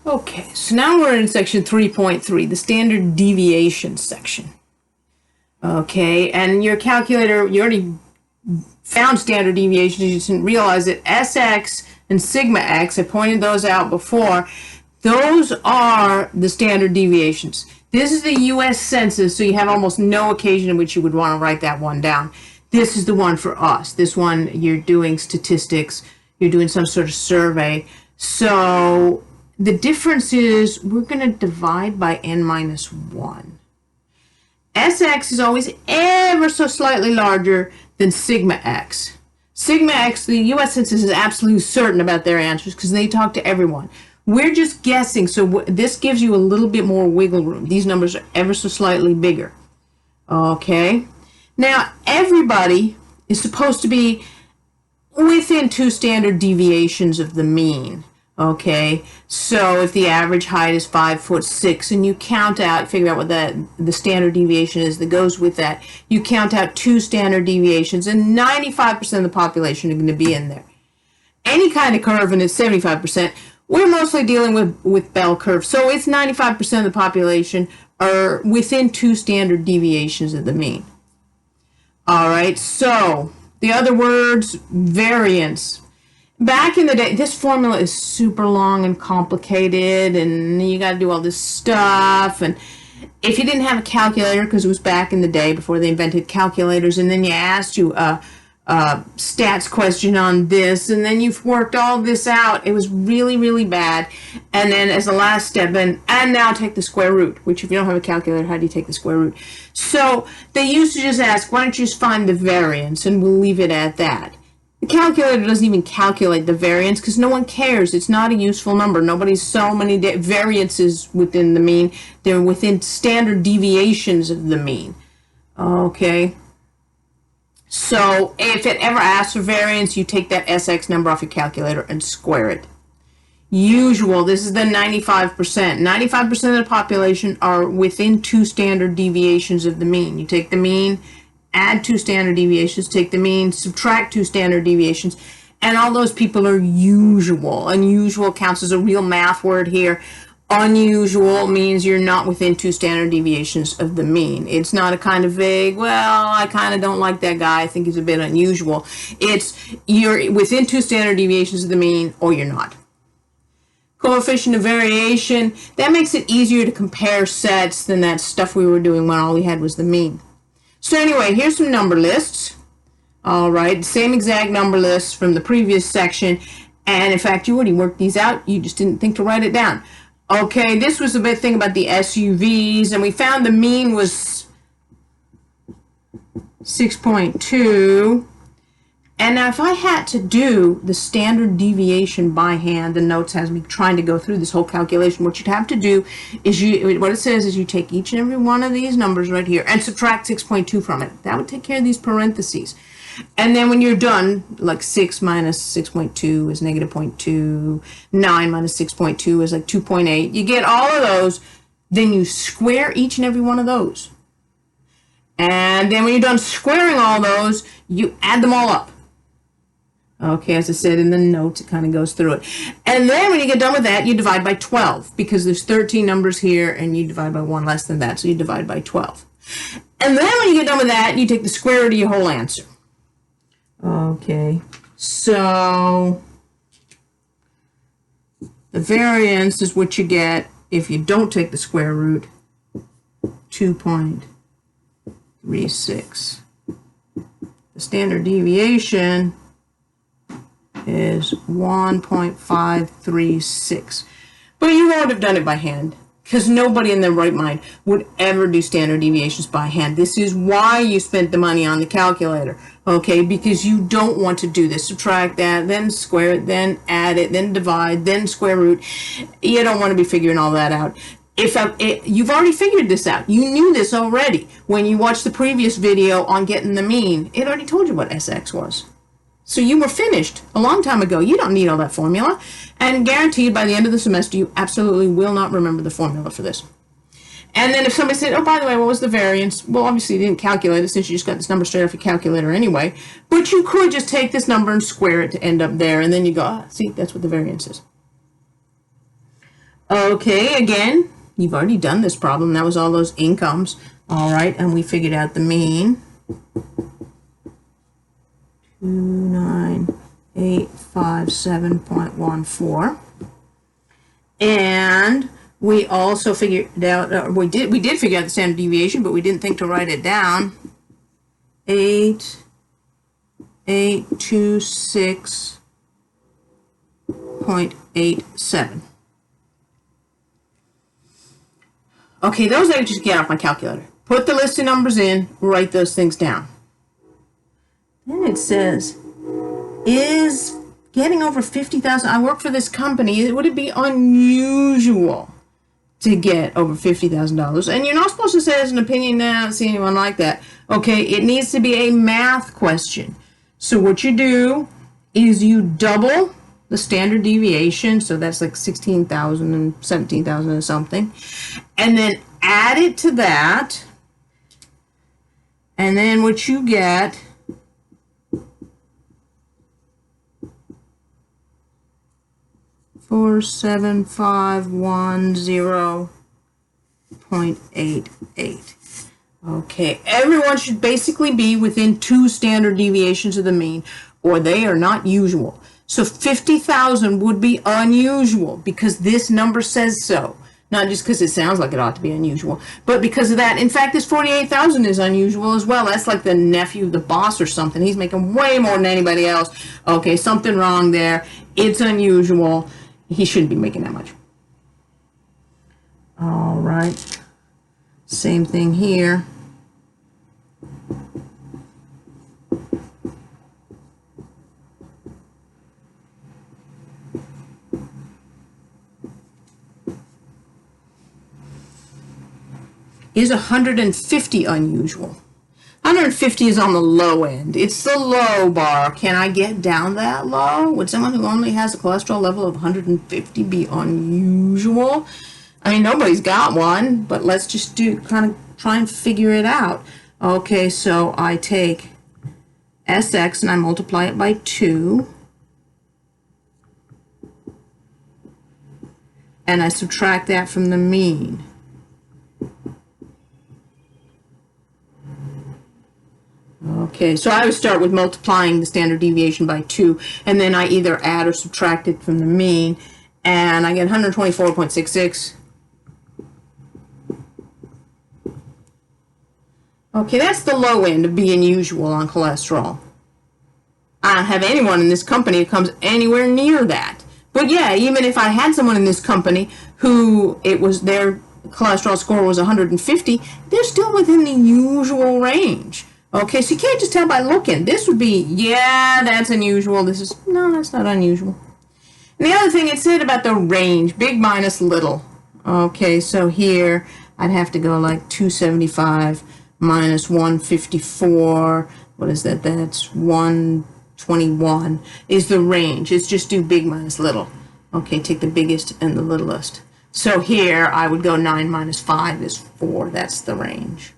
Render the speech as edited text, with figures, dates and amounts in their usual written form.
Okay, so now we're in section 3.3, the standard deviation section. Okay, and your calculator, you already found standard deviations, you just didn't realize that Sx and sigma x, I pointed those out before, those are the standard deviations. This is the US Census, so you have almost no occasion in which you would want to write that one down. This is the one for us. This one, you're doing statistics, you're doing some sort of survey. So the difference is we're going to divide by n minus 1. Sx is always ever so slightly larger than sigma x. Sigma x, the US Census is absolutely certain about their answers because they talk to everyone. We're just guessing, so this gives you a little bit more wiggle room. These numbers are ever so slightly bigger. Okay? Now, everybody is supposed to be within 2 standard deviations of the mean. Okay, so if the average height is 5'6" and you count out, figure out what the standard deviation is that goes with that, you count out 2 standard deviations and 95% of the population are going to be in there. Any kind of curve, and it's 75%, we're mostly dealing with bell curve, so it's 95% of the population are within 2 standard deviations of the mean. All right, so the other words, variance. Back in the day, this formula is super long and complicated, and you got to do all this stuff. And if you didn't have a calculator, because it was back in the day before they invented calculators, and then you asked you a stats question on this, and then you've worked all this out, it was really, really bad. And then as the last step, and now take the square root, which if you don't have a calculator, how do you take the square root? So they used to just ask, why don't you just find the variance, and we'll leave it at that. The calculator doesn't even calculate the variance because no one cares. It's not a useful number. Nobody's so many variances within the mean. They're within standard deviations of the mean. Okay. So if it ever asks for variance, you take that Sx number off your calculator and square it. Usual, this is the 95%. 95% of the population are within 2 standard deviations of the mean. You take the mean, add 2 standard deviations, take the mean, subtract 2 standard deviations, and all those people are usual. Unusual counts as a real math word here. Unusual means you're not within 2 standard deviations of the mean. It's not a kind of vague, well, I kind of don't like that guy, I think he's a bit unusual. It's you're within 2 standard deviations of the mean or you're not. Coefficient of variation, that makes it easier to compare sets than that stuff we were doing when all we had was the mean. So anyway, here's some number lists. All right, same exact number lists from the previous section. And in fact, you already worked these out. You just didn't think to write it down. Okay, this was the big thing about the SUVs. And we found the mean was 6.2. And now if I had to do the standard deviation by hand, the notes has me trying to go through this whole calculation. What you'd have to do is what it says is you take each and every one of these numbers right here and subtract 6.2 from it. That would take care of these parentheses. And then when you're done, like 6 minus 6.2 is negative 0.2, 9 minus 6.2 is like 2.8. You get all of those, then you square each and every one of those. And then when you're done squaring all those, you add them all up. Okay, as I said in the notes, it kind of goes through it. And then when you get done with that, you divide by 12 because there's 13 numbers here and you divide by 1 less than that, so you divide by 12. And then when you get done with that, you take the square root of your whole answer. Okay, so the variance is what you get if you don't take the square root, 2.36. The standard deviation is 1.536. But you won't have done it by hand because nobody in their right mind would ever do standard deviations by hand. This is why you spent the money on the calculator, okay? Because you don't want to do this. Subtract that, then square it, then add it, then divide, then square root. You don't want to be figuring all that out. You've already figured this out. You knew this already. When you watched the previous video on getting the mean, it already told you what Sx was. So you were finished a long time ago. You don't need all that formula. And guaranteed by the end of the semester, you absolutely will not remember the formula for this. And then if somebody said, oh, by the way, what was the variance? Well, obviously you didn't calculate it since you just got this number straight off your calculator anyway. But you could just take this number and square it to end up there. And then you go, ah, see, that's what the variance is. Okay, again, you've already done this problem. That was all those incomes. All right, and we figured out the mean. 29857.14. And we also figured out, we did figure out the standard deviation, but we didn't think to write it down. 8826.87. Okay, those I just get off my calculator. Put the list of numbers in, write those things down. Then it says, is getting over 50,000, I work for this company, would it be unusual to get over $50,000? And you're not supposed to say as an opinion now, I don't see anyone like that. Okay, it needs to be a math question. So what you do is you double the standard deviation, so that's like 16,000 and 17,000 or something, and then add it to that, and then what you get $4,751.88. Okay, everyone should basically be within 2 standard deviations of the mean, or they are not usual. So 50,000 would be unusual because this number says so. Not just because it sounds like it ought to be unusual, but because of that. In fact, this 48,000 is unusual as well. That's like the nephew of the boss or something. He's making way more than anybody else. Okay, something wrong there. It's unusual. He shouldn't be making that much. All right. Same thing here. Is 150 unusual? 150 is on the low end. It's the low bar. Can I get down that low? Would someone who only has a cholesterol level of 150 be unusual? I mean, nobody's got one, but let's just kind of try and figure it out. Okay, so I take SX and I multiply it by 2. And I subtract that from the mean. Okay, so I would start with multiplying the standard deviation by 2, and then I either add or subtract it from the mean, and I get 124.66. Okay, that's the low end of being usual on cholesterol. I don't have anyone in this company who comes anywhere near that. But yeah, even if I had someone in this company who their cholesterol score was 150, they're still within the usual range. Okay, so you can't just tell by looking. This would be, yeah, that's unusual. No, that's not unusual. And the other thing it said about the range, big minus little. Okay, so here I'd have to go like 275 minus 154. What is that? That's 121 is the range. It's just do big minus little. Okay, take the biggest and the littlest. So here I would go 9 minus 5 is 4. That's the range.